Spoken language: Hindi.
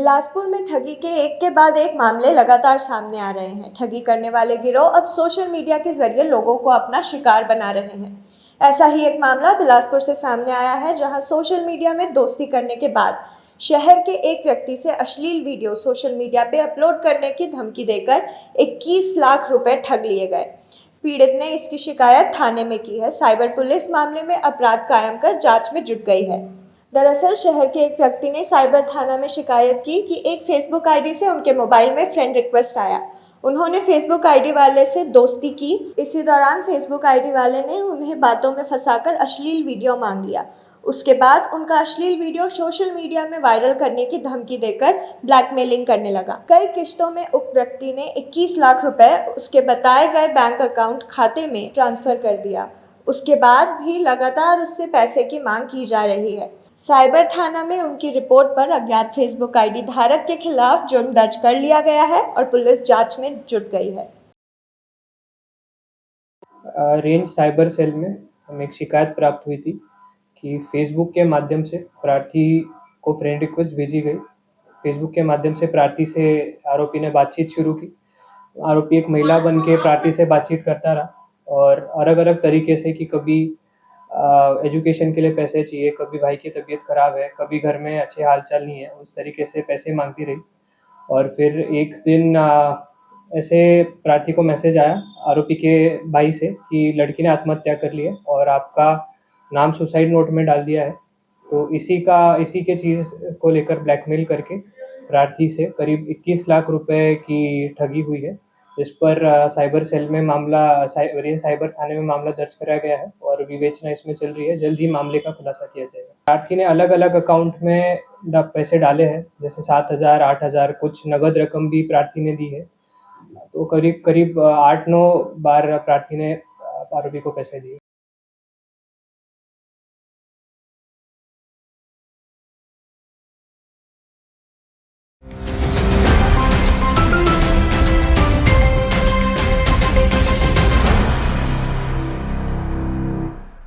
बिलासपुर में ठगी के एक के बाद एक मामले लगातार सामने आ रहे हैं। ठगी करने वाले गिरोह अब सोशल मीडिया के जरिए लोगों को अपना शिकार बना रहे हैं। ऐसा ही एक मामला बिलासपुर से सामने आया है, जहां सोशल मीडिया में दोस्ती करने के बाद शहर के एक व्यक्ति से अश्लील वीडियो सोशल मीडिया पे अपलोड करने की धमकी देकर 21 लाख रुपए ठग लिए गए। पीड़ित ने इसकी शिकायत थाने में की है। साइबर पुलिस मामले में अपराध कायम कर जांच में जुट गई है। दरअसल शहर के एक व्यक्ति ने साइबर थाना में शिकायत की कि एक फेसबुक आईडी से उनके मोबाइल में फ्रेंड रिक्वेस्ट आया। उन्होंने फेसबुक आईडी वाले से दोस्ती की। इसी दौरान फेसबुक आईडी वाले ने उन्हें बातों में फंसाकर अश्लील वीडियो मांग लिया। उसके बाद उनका अश्लील वीडियो सोशल मीडिया में वायरल करने की धमकी देकर ब्लैकमेलिंग करने लगा। कई किश्तों में उक्त व्यक्ति ने 21 लाख रुपए उसके बताए गए बैंक अकाउंट खाते में ट्रांसफर कर दिया। उसके बाद भी लगातार उससे पैसे की मांग की जा रही है। साइबर थाना में उनकी रिपोर्ट पर अज्ञात फेसबुक आईडी धारक के खिलाफ जुर्म दर्ज कर लिया गया है और पुलिस जांच में जुट गई है। रेंज साइबर सेल में हमें एक शिकायत प्राप्त हुई थी कि फेसबुक के माध्यम से प्रार्थी को फ्रेंड रिक्वेस्ट भेजी गई। फेसबुक के माध्यम से प्रार्थी से आरोपी ने बातचीत शुरू की। आरोपी एक महिला बन के प्रार्थी से बातचीत करता रहा और अलग-अलग तरीके से कि कभी एजुकेशन के लिए पैसे चाहिए, कभी भाई की तबीयत ख़राब है, कभी घर में अच्छे हाल-चाल नहीं है, उस तरीके से पैसे माँगती रही। और फिर एक दिन ऐसे प्रार्थी को मैसेज आया आरोपी के भाई से कि लड़की ने आत्महत्या कर ली है और आपका नाम सुसाइड नोट में डाल दिया है। तो इसी के चीज़ को लेकर ब्लैकमेल करके प्रार्थी से करीब 21 लाख रुपए की ठगी हुई है। इस पर साइबर सेल में रेंज साइबर थाने में मामला दर्ज कराया गया है और विवेचना इसमें चल रही है। जल्द ही मामले का खुलासा किया जाएगा। प्रार्थी ने अलग-अलग अकाउंट में पैसे डाले हैं, जैसे 7,000, 8,000, कुछ नगद रकम भी प्रार्थी ने दी है। तो करीब 8-9 बार प्रार्थी ने आरोपी को पैसे दिए।